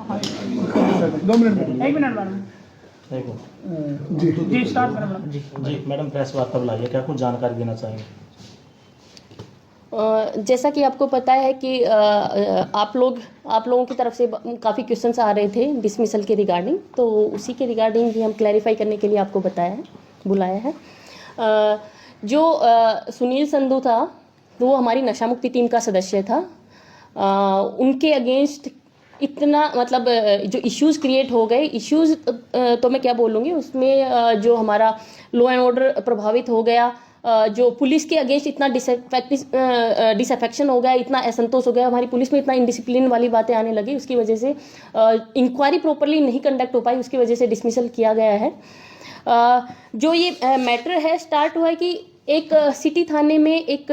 2 minute, 1 minute madam. जी start करें madam. जी madam, press वार्ता बुलाई है, क्या कुछ जानकारी देना चाहेंगे? जैसा कि आपको पता है कि आप लोगों की तरफ से काफ़ी क्वेश्चंस आ रहे थे डिसमिसल के रिगार्डिंग, तो उसी के रिगार्डिंग ही हम क्लैरिफाई करने के लिए आपको बुलाया है। जो सुनील संधू था वो हमारी नशा मुक्ति टीम का सदस्य था। उनके अगेंस्ट इतना मतलब जो इश्यूज़ क्रिएट हो गए, इश्यूज़ तो मैं क्या बोलूँगी उसमें, जो हमारा लॉ एंड ऑर्डर प्रभावित हो गया, जो पुलिस के अगेंस्ट इतना डिसअफेक्शन हो गया, इतना असंतोष हो गया, हमारी पुलिस में इतना इनडिसिप्लिन वाली बातें आने लगी, उसकी वजह से इंक्वायरी प्रॉपरली नहीं कंडक्ट हो पाई, उसकी वजह से डिसमिसल किया गया है। जो ये मैटर है स्टार्ट हुआ है कि एक सिटी थाने में एक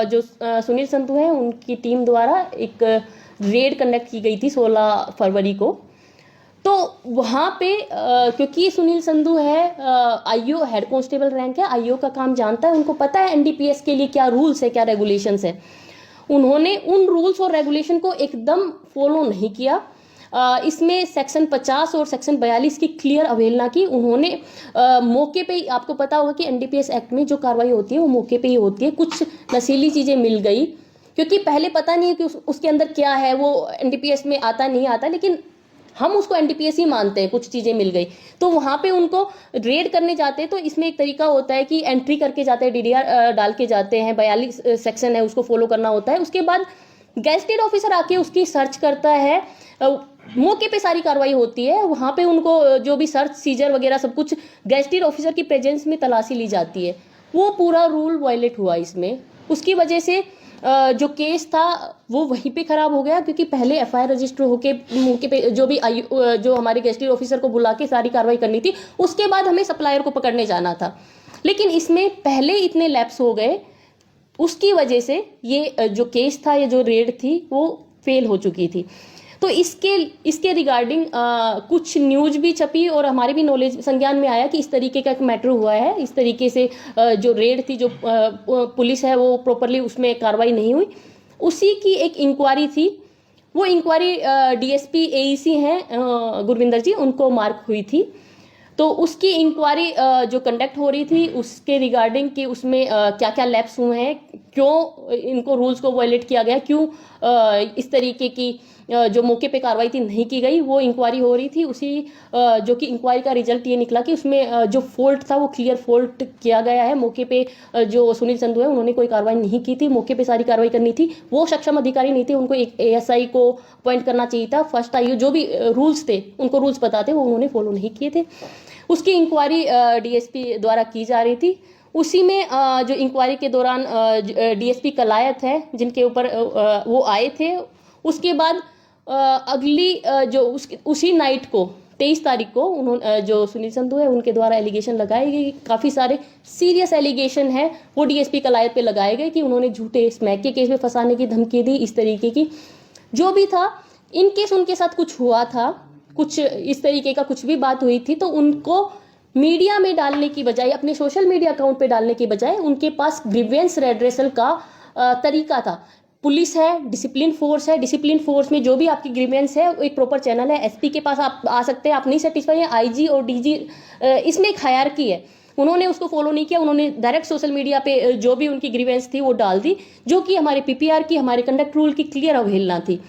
जो सुनील संधू है उनकी टीम द्वारा एक रेड कंडक्ट की गई थी 16 फरवरी को। तो वहाँ पे क्योंकि सुनील संधू है आईओ हेड कांस्टेबल रैंक है, आईओ का काम जानता है, उनको पता है एनडीपीएस के लिए क्या रूल्स है, क्या रेगुलेशंस है। उन्होंने उन रूल्स और रेगुलेशन को एकदम फॉलो नहीं किया। इसमें सेक्शन 50 और सेक्शन 42 की क्लियर अवहेलना की उन्होंने। मौके पे, आपको पता होगा कि एनडीपीएस एक्ट में जो कार्रवाई होती है वो मौके पे ही होती है। कुछ नशीली चीज़ें मिल गई, क्योंकि पहले पता नहीं है कि उसके अंदर क्या है, वो एनडीपीएस में आता नहीं आता, लेकिन हम उसको एनडीपीएस ही मानते हैं। कुछ चीज़ें मिल गई तो वहाँ पे उनको रेड करने जाते हैं, तो इसमें एक तरीका होता है कि एंट्री करके जाते हैं, डीडीआर डाल के जाते हैं, 42 सेक्शन है उसको फॉलो करना होता है। उसके बाद गैजेटेड ऑफिसर आके उसकी सर्च करता है, मौके पे सारी कार्रवाई होती है, वहाँ पे उनको जो भी सर्च सीजर वगैरह सब कुछ गैजेटेड ऑफिसर की प्रेजेंस में तलाशी ली जाती है। वो पूरा रूल वायलेट हुआ इसमें, उसकी वजह से जो केस था वो वहीं पे खराब हो गया, क्योंकि पहले एफआईआर रजिस्टर होके मौके पे जो हमारे गैजेटेड ऑफिसर को बुला के सारी कार्रवाई करनी थी, उसके बाद हमें सप्लायर को पकड़ने जाना था, लेकिन इसमें पहले इतने लैप्स हो गए, उसकी वजह से ये जो केस था, ये जो रेड थी वो फेल हो चुकी थी। तो इसके रिगार्डिंग कुछ न्यूज भी छपी और हमारे भी नॉलेज संज्ञान में आया कि इस तरीके का एक मैटर हुआ है। इस तरीके से जो रेड थी, जो पुलिस है वो प्रॉपरली उसमें कार्रवाई नहीं हुई, उसी की एक इंक्वायरी थी। वो इंक्वायरी डीएसपी एईसी हैं गुरविंदर जी, उनको मार्क हुई थी। तो उसकी इंक्वायरी जो कंडक्ट हो रही थी उसके रिगार्डिंग कि उसमें क्या क्या लैप्स हुए हैं, क्यों इनको रूल्स को वायलेट किया गया, क्यों इस तरीके की जो मौके पे कार्रवाई थी नहीं की गई, वो इंक्वायरी हो रही थी। उसी जो कि इंक्वायरी का रिजल्ट ये निकला कि उसमें जो फॉल्ट था वो क्लियर फॉल्ट किया गया है। मौके पे जो सुनील संधू है उन्होंने कोई कार्रवाई नहीं की थी, मौके पे सारी कार्रवाई करनी थी, वो सक्षम अधिकारी नहीं थे, उनको एक एएसआई को अपॉइंट करना चाहिए था। फर्स्ट आईओ जो भी रूल्स थे, उनको रूल्स पता थे, वो उन्होंने फॉलो नहीं किए थे। उसकी इंक्वायरी डीएसपी द्वारा की जा रही थी। उसी में जो इंक्वायरी के दौरान डीएसपी कलायत है जिनके ऊपर वो आए थे, उसके बाद अगली जो उसी नाइट को 23 तारीख को उन्होंने जो सुनील संधू है उनके द्वारा एलिगेशन लगाए गए, काफ़ी सारे सीरियस एलिगेशन है वो डीएसपी कलायत पे लगाए गए कि उन्होंने झूठे स्मैक के केस में फंसाने की धमकी दी, इस तरीके की जो भी था। इन केस उनके साथ कुछ हुआ था, कुछ इस तरीके का कुछ भी बात हुई थी, तो उनको मीडिया में डालने की बजाय, अपने सोशल मीडिया अकाउंट पे डालने की बजाय उनके पास ग्रीवेंस रेड्रेसल का तरीका था। पुलिस है, डिसिप्लिन फोर्स है, डिसिप्लिन फोर्स में जो भी आपकी ग्रीवेंस है एक प्रॉपर चैनल है, एसपी के पास आप आ सकते हैं। आप नहीं सेटिस्फाई है, आईजी और डीजी, इसमें एक हायरार्की है, उन्होंने उसको फॉलो नहीं किया, उन्होंने डायरेक्ट सोशल मीडिया पे जो भी उनकी ग्रीवेंस थी वो डाल दी, जो कि हमारे पीपीआर की, हमारे कंडक्ट रूल की क्लियर अवहेलना थी।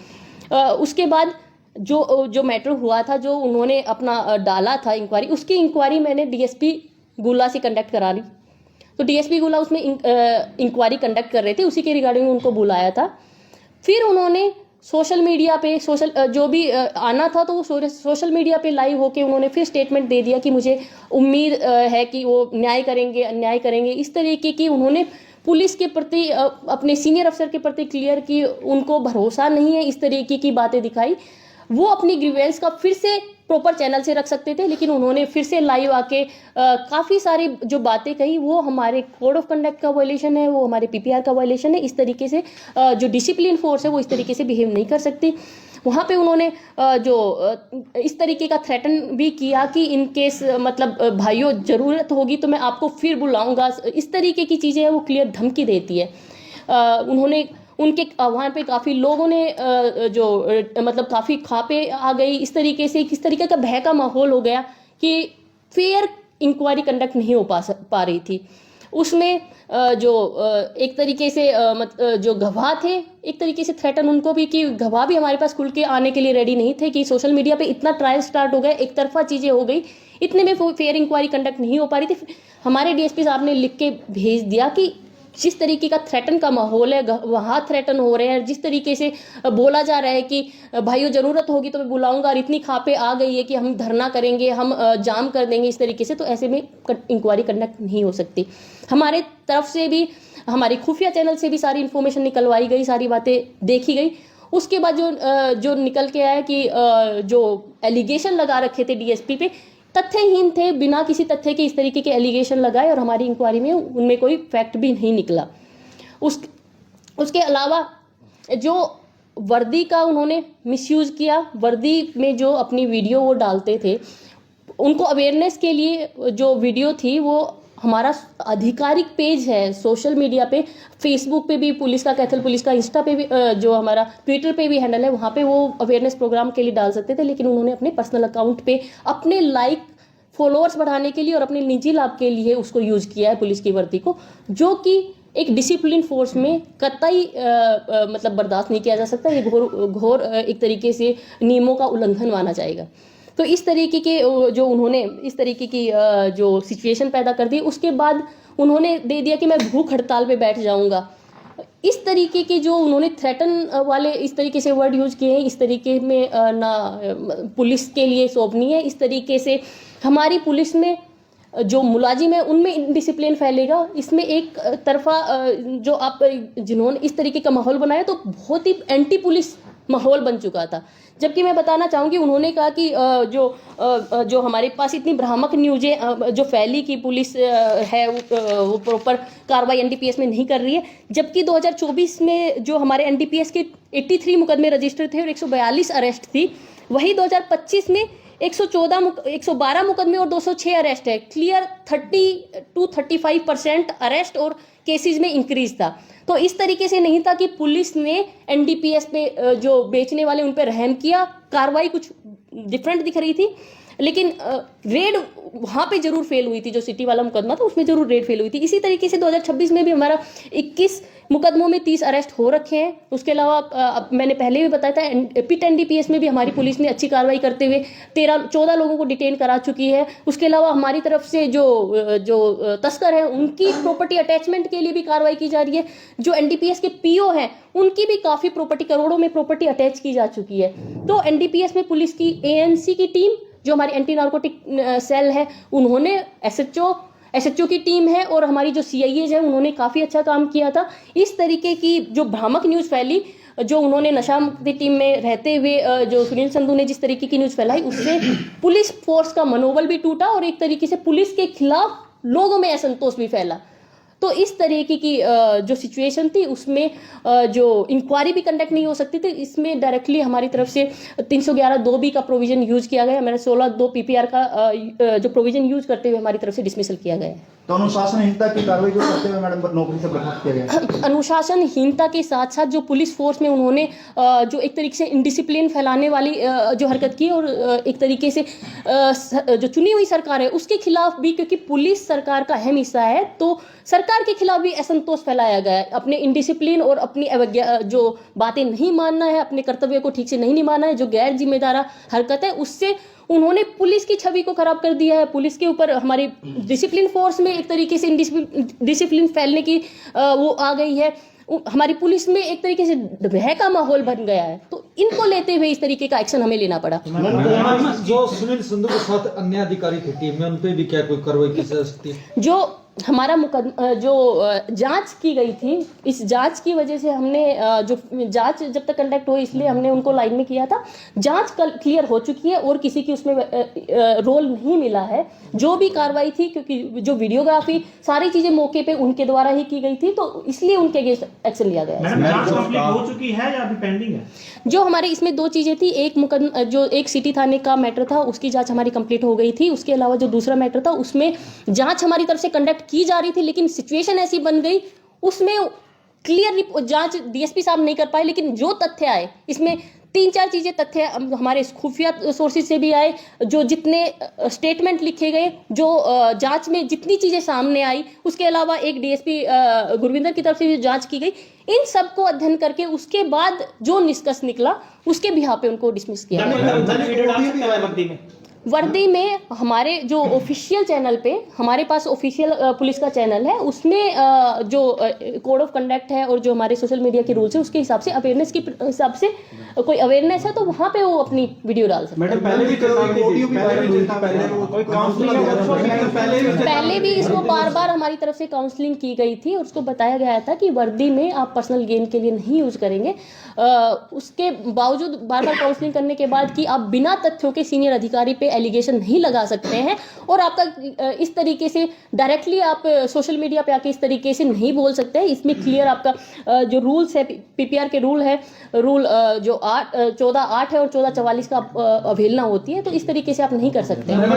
उसके बाद जो मैटर हुआ था, जो उन्होंने अपना डाला था इंक्वायरी, उसकी इंक्वायरी मैंने डीएसपी गुला से कंडक्ट करा ली। तो डीएसपी गुला उसमें इंक्वायरी कंडक्ट कर रहे थे, उसी के रिगार्डिंग उनको बुलाया था। फिर उन्होंने सोशल मीडिया पे जो भी आना था तो वो सोशल मीडिया पे लाइव होके उन्होंने फिर स्टेटमेंट दे दिया कि मुझे उम्मीद है कि वो न्याय करेंगे। इस तरीके की उन्होंने पुलिस के प्रति, अपने सीनियर अफसर के प्रति क्लियर की उनको भरोसा नहीं है, इस तरीके की बातें दिखाई। वो अपनी ग्रीवेंस का फिर से प्रॉपर चैनल से रख सकते थे, लेकिन उन्होंने फिर से लाइव आके काफ़ी सारी जो बातें कही वो हमारे कोड ऑफ कंडक्ट का वायलेशन है, वो हमारे पीपीआर का वायलेशन है। इस तरीके से जो डिसिप्लिन फोर्स है वो इस तरीके से बिहेव नहीं कर सकती। वहाँ पे उन्होंने इस तरीके का थ्रेटन भी किया कि इन केस मतलब भाइयों ज़रूरत होगी तो मैं आपको फिर बुलाऊंगा, इस तरीके की चीज़ें हैं वो क्लियर धमकी देती है। उन्होंने उनके वहाँ पे काफ़ी लोगों ने मतलब काफ़ी खापे आ गई, इस तरीके से किस तरीके का भय का माहौल हो गया कि फेयर इंक्वायरी कंडक्ट नहीं हो पा रही थी। उसमें एक तरीके से जो गवाह थे, एक तरीके से थ्रेटन उनको भी कि गवाह भी हमारे पास खुल के आने के लिए रेडी नहीं थे कि सोशल मीडिया पे इतना ट्रायल स्टार्ट हो गया, एक तरफा चीज़ें हो गई, इतने में फेयर इंक्वायरी कंडक्ट नहीं हो पा रही थी। हमारे डीएसपी साहब ने लिख के भेज दिया कि जिस तरीके का थ्रेटन का माहौल है, वहाँ थ्रेटन हो रहे हैं, जिस तरीके से बोला जा रहा है कि भाइयों ज़रूरत होगी तो मैं बुलाऊंगा, और इतनी खापे आ गई है कि हम धरना करेंगे, हम जाम कर देंगे, इस तरीके से, तो ऐसे में इंक्वायरी कंडक्ट नहीं हो सकती। हमारे तरफ से भी, हमारी खुफिया चैनल से भी सारी इन्फॉर्मेशन निकलवाई गई, सारी बातें देखी गई। उसके बाद जो निकल के आया कि जो एलिगेशन लगा रखे थे डीएसपी पे तथ्यहीन थे, बिना किसी तथ्य के इस तरीके के एलिगेशन लगाए, और हमारी इंक्वायरी में उनमें कोई फैक्ट भी नहीं निकला। उसके अलावा जो वर्दी का उन्होंने मिसयूज़ किया, वर्दी में जो अपनी वीडियो वो डालते थे, उनको अवेयरनेस के लिए जो वीडियो थी वो हमारा आधिकारिक पेज है सोशल मीडिया पे, फेसबुक पे भी पुलिस का, कैथल पुलिस का, इंस्टा पे भी, जो हमारा ट्विटर पे भी हैंडल है, वहाँ पे वो अवेयरनेस प्रोग्राम के लिए डाल सकते थे, लेकिन उन्होंने अपने पर्सनल अकाउंट पे अपने लाइक फॉलोअर्स बढ़ाने के लिए और अपने निजी लाभ के लिए उसको यूज़ किया है पुलिस की वर्दी को, जो कि एक डिसिप्लिन फोर्स में कतई मतलब बर्दाश्त नहीं किया जा सकता। ये घोर एक तरीके से नियमों का उल्लंघन माना जाएगा। तो इस तरीके के जो उन्होंने इस तरीके की जो सिचुएशन पैदा कर दी, उसके बाद उन्होंने दे दिया कि मैं भूख हड़ताल पे बैठ जाऊंगा। इस तरीके के जो उन्होंने थ्रेटन वाले इस तरीके से वर्ड यूज किए हैं, इस तरीके में ना पुलिस के लिए शोभनीय है। इस तरीके से हमारी पुलिस में जो मुलाजिम है उनमें इनडिसिप्लिन फैलेगा। इसमें एक तरफा जो आप जिन्होंने इस तरीके का माहौल बनाया तो बहुत ही एंटी पुलिस माहौल बन चुका था। जबकि मैं बताना चाहूँगी, उन्होंने कहा कि जो हमारे पास इतनी भ्रामक न्यूज़ें जो फैली कि पुलिस है वो प्रॉपर कार्रवाई एनडीपीएस में नहीं कर रही है, जबकि 2024 में जो हमारे एनडीपीएस के 83 मुकदमे रजिस्टर थे और 142 अरेस्ट थी, वही 2025 में 112 मुकदमे और 206 अरेस्ट है। क्लियर 30 to 35% अरेस्ट और केसेस में इंक्रीज था। तो इस तरीके से नहीं था कि पुलिस ने एनडीपीएस पे जो बेचने वाले उन पे रहम किया, कार्रवाई कुछ डिफरेंट दिख रही थी, लेकिन रेड वहाँ पे जरूर फेल हुई थी। जो सिटी वाला मुकदमा था उसमें जरूर रेड फेल हुई थी। इसी तरीके से 2026 में भी हमारा 21 मुकदमों में 30 अरेस्ट हो रखे हैं। उसके अलावा मैंने पहले भी बताया था, पिट एनडीपीएस में भी हमारी पुलिस ने अच्छी कार्रवाई करते हुए 14 लोगों को डिटेन करा चुकी है। उसके अलावा हमारी तरफ से जो तस्कर है उनकी प्रॉपर्टी अटैचमेंट के लिए भी कार्रवाई की जा रही है। जो एनडीपीएस के पीओ हैं उनकी भी काफ़ी प्रॉपर्टी, करोड़ों में प्रॉपर्टी अटैच की जा चुकी है। तो एनडीपीएस में पुलिस की एएनसी की टीम, जो हमारी एंटी नार्कोटिक सेल है, उन्होंने एसएचओ की टीम है, और हमारी जो सीआईएज है उन्होंने काफ़ी अच्छा काम किया था। इस तरीके की जो भ्रामक न्यूज़ फैली, जो उन्होंने नशा मुक्ति टीम में रहते हुए जो सुनील संधू ने जिस तरीके की न्यूज़ फैलाई, उससे पुलिस फोर्स का मनोबल भी टूटा और एक तरीके से पुलिस के खिलाफ लोगों में असंतोष भी फैला। तो इस तरीके की जो सिचुएशन थी उसमें जो इंक्वायरी भी कंडक्ट नहीं हो सकती थी। इसमें डायरेक्टली हमारी तरफ से 311(2)B का प्रोविजन यूज किया गया। हमारे 16(2) PPR का जो प्रोविजन यूज करते हुए हमारी तरफ से डिसमिसल किया गया है। तो अनुशासनहीनता की कार्रवाई को करते हुए मैडम नौकरी से बर्खास्त किया गया। अनुशासनहीनता के साथ साथ जो पुलिस फोर्स में उन्होंने जो एक तरीके से इनडिसिप्लिन फैलाने वाली जो हरकत की, और एक तरीके से जो चुनी हुई सरकार है उसके खिलाफ भी, क्योंकि पुलिस सरकार का अहम हिस्सा है, तो सरकार के खिलाफ भी असंतोष फैलाया गया है। अपने इनडिसिप्लिन और अपनी जो बातें नहीं मानना है, अपने कर्तव्य को ठीक से नहीं निभाना है, जो गैर जिम्मेदार हरकत है, उससे उन्होंने पुलिस की छवि को खराब कर दिया है। पुलिस के ऊपर हमारी डिसिप्लिन फोर्स में एक तरीके से डिसिप्लिन फैलने की वो आ गई है। हमारी पुलिस में एक तरीके से भय का माहौल बन गया है। तो इनको लेते हुए इस तरीके का एक्शन हमें लेना पड़ा। जो सुनील संधू के साथ अन्य अधिकारी थे टीम में, उन पे भी क्या कोई कार्रवाई की जा सकती है? जो हमारा जो जांच की गई थी, इस जांच की वजह से हमने जो जांच जब तक कंडक्ट हुई, इसलिए हमने उनको लाइन में किया था। जांच क्लियर हो चुकी है और किसी की उसमें रोल नहीं मिला है। जो भी कार्रवाई थी, क्योंकि जो वीडियोग्राफी सारी चीजें मौके पे उनके द्वारा ही की गई थी, तो इसलिए उनके अगेंस्ट एक्शन लिया गया है। जांच कंप्लीट हो चुकी है या अभी पेंडिंग है? जो हमारे इसमें 2 चीजें थी, एक मुकदमा जो एक सिटी थाने का मैटर था उसकी जांच हमारी कंप्लीट हो गई थी। उसके अलावा जो दूसरा मैटर था उसमें जांच हमारी तरफ से कंडक्ट की जा रही थी, लेकिन सिचुएशन ऐसी बन गई, उसमें क्लियर जांच डीएसपी साहब नहीं कर पाए, लेकिन जो तथ्य आए इसमें 3-4 चीजें तथ्य हमारे खुफिया सोर्सेज से भी आए, जो जितने स्टेटमेंट लिखे गए, जो जांच में जितनी चीजें सामने आई, उसके अलावा एक डीएसपी गुरविंदर की तरफ से भी जांच की गई, इन सबको अध्ययन करके उसके बाद जो निष्कर्ष निकला उसके बिहाफ पे उनको डिसमिस किया गया। वर्दी में हमारे जो ऑफिशियल चैनल पे, हमारे पास ऑफिशियल पुलिस का चैनल है, उसमें जो कोड ऑफ कंडक्ट है और जो हमारे सोशल मीडिया के रूल्स है उसके हिसाब से, अवेयरनेस के हिसाब से कोई अवेयरनेस है तो वहाँ पे वो अपनी वीडियो डाल सकते हैं। पहले भी इसको बार बार हमारी तरफ से काउंसलिंग की गई थी और उसको बताया गया था कि वर्दी में आप पर्सनल गेन के लिए नहीं यूज करेंगे। उसके बावजूद बार बार काउंसलिंग करने के बाद कि आप बिना तथ्यों के सीनियर अधिकारी पे एलिगेशन नहीं लगा सकते हैं और आपका इस तरीके से डायरेक्टली आप सोशल मीडिया पे आके इस तरीके से नहीं बोल सकते हैं। इसमें क्लियर आपका जो रूल्स है, पीपीआर के रूल है, रूल जो 14(8) है और 14(44) का अवहेलना होती है, तो इस तरीके से आप नहीं कर सकते। मैम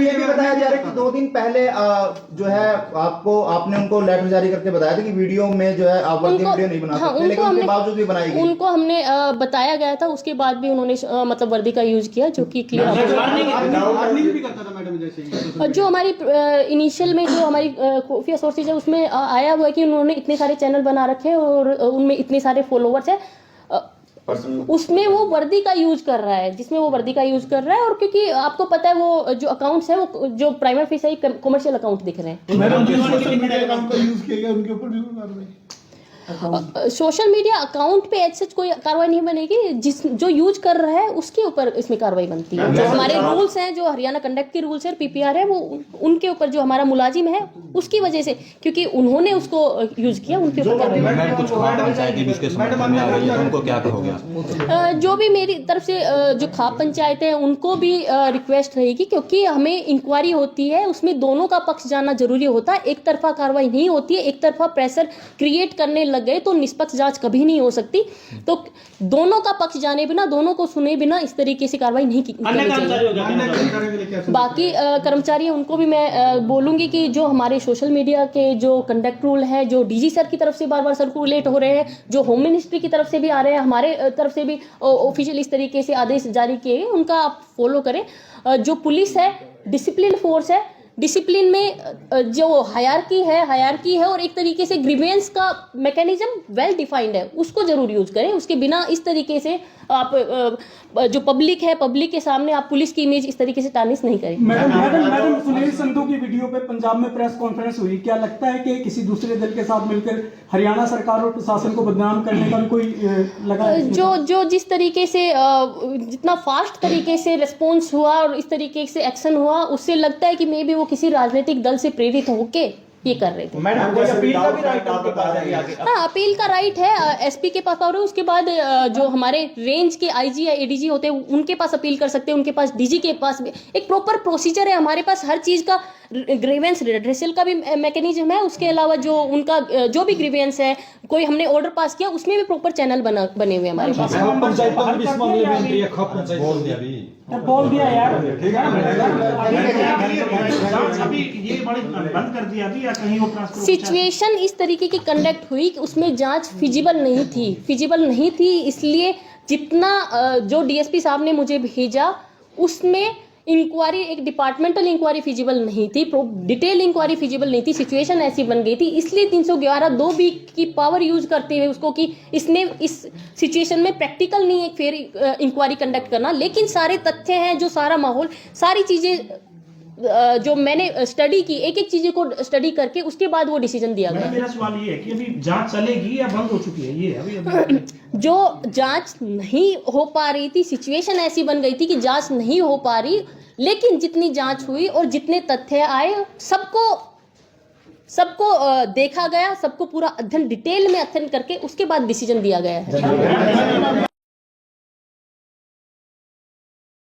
ये भी बताया जा रहा है कि 2 दिन पहले जो है आपने उनको लेटर जारी करके बताया था कि वीडियो में जो है आप वर्दी वीडियो नहीं बना सकते, लेकिन उसके बावजूद भी बनाई गई। उनको हमने बताया गया था, उसके बाद भी उन्होंने मतलब वर्दी का यूज किया, जो कि क्लियर जो हमारी इनिशियल में जो हमारी खुफिया सोर्सेज है उसमें आया हुआ है कि उन्होंने इतने सारे चैनल बना रखे हैं और उनमें इतने सारे फॉलोवर्स है, उसमें वो वर्दी का यूज कर रहा है, जिसमें वो वर्दी का यूज कर रहा है। और क्योंकि आपको पता है वो जो अकाउंट्स है वो जो प्राइमरी फीस है कमर्शियल अकाउंट दिख रहे हैं। सोशल मीडिया अकाउंट पे ऐसे कोई कार्रवाई नहीं बनेगी, जो यूज कर रहा है उसके ऊपर इसमें कार्रवाई बनती है। जो हमारे रूल्स हैं, जो हरियाणा कंडक्ट के रूल्स है, पीपीआर है, वो उनके ऊपर जो हमारा मुलाजिम है उसकी वजह से, क्योंकि उन्होंने उसको यूज किया, उनके ऊपर कार्रवाई। जो भी मेरी तरफ से जो खाप पंचायत है उनको भी रिक्वेस्ट रहेगी, क्योंकि हमें इंक्वायरी होती है, उसमें दोनों का पक्ष जानना जरूरी होता है। एक तरफा कार्रवाई नहीं होती है, एक तरफा प्रेशर क्रिएट करने लग गए तो निष्पक्ष जांच कभी नहीं हो सकती। तो दोनों का पक्ष जाने बिना, दोनों को सुने बिना इस तरीके से कार्रवाई नहीं करनी चाहिए। बाकी कर्मचारी उनको भी मैं बोलूंगी कि जो हमारे सोशल मीडिया के जो कंडक्ट रूल है, जो डीजी सर की तरफ से बार बार सर्कुलेट हो रहे हैं, जो होम मिनिस्ट्री की तरफ से भी आ रहे हैं, हमारे तरफ से भी ऑफिशियल इस तरीके से आदेश जारी किए, उनका आप फॉलो करें। जो पुलिस है डिसिप्लिन फोर्स है, डिसिप्लिन में जो हायरार्की है और एक तरीके से ग्रीवेंस का मैकेनिज्म वेल डिफाइंड है, उसको जरूर यूज करें। उसके बिना इस तरीके से आप जो पब्लिक है, पब्लिक के सामने आप पुलिस की इमेज इस तरीके से टार्निश नहीं करें। मैडम सुनील संधू की वीडियो पे पंजाब में प्रेस कॉन्फ्रेंस हुई, क्या लगता है कि किसी दूसरे दल के साथ मिलकर हरियाणा सरकार और प्रशासन को बदनाम करने का भी कोई लगा? जो जिस तरीके से जितना फास्ट तरीके से रिस्पॉन्स हुआ और इस तरीके से एक्शन हुआ, उससे लगता है कि मे बी वो किसी राजनीतिक दल से प्रेरित होके ये कर रहे थे। मैडम कोई अपील का भी राइट आपके पास है आगे? हाँ, अपील का राइट है, एसपी के पास। और उसके बाद जो हमारे रेंज के आईजी या एडीजी होते हैं उनके पास अपील कर सकते हैं, उनके पास डीजी के पास भी एक प्रॉपर प्रोसीजर है हमारे पास। हर चीज का ग्रीवेंस रिड्रेसल का भी मैकेनिज्म है। उसके अलावा जो उनका जो भी ग्रीवेंस है, कोई हमने ऑर्डर पास किया, उसमें भी प्रॉपर चैनल बने हुए हमारे पास। बोल दिया यार, अभी ये बंद कर दिया अभी, या कहीं वो सिचुएशन इस तरीके की कंडक्ट हुई कि उसमें जांच फिजिबल नहीं थी। इसलिए जितना जो डीएसपी साहब ने मुझे भेजा उसमें इंक्वायरी, एक डिपार्टमेंटल इंक्वायरी फिजिबल नहीं थी, डिटेल इंक्वायरी फिजिबल नहीं थी। सिचुएशन ऐसी बन गई थी, इसलिए 311(2)B की पावर यूज करते हुए उसको कि इसने इस सिचुएशन में प्रैक्टिकल नहीं है फेयर इंक्वायरी कंडक्ट करना, लेकिन सारे तथ्य हैं, जो सारा माहौल, सारी चीजें जो मैंने स्टडी की, एक एक चीजें को स्टडी करके उसके बाद वो डिसीजन दिया गया। मेरा सवाल ये है कि अभी जांच चलेगी या बंद हो चुकी है? ये अभी जो जांच नहीं हो पा रही थी, सिचुएशन ऐसी बन गई थी कि जांच नहीं हो पा रही, लेकिन जितनी जांच हुई और जितने तथ्य आए सबको देखा गया, सबको पूरा अध्ययन डिटेल में अध्ययन करके उसके बाद डिसीजन दिया गया है।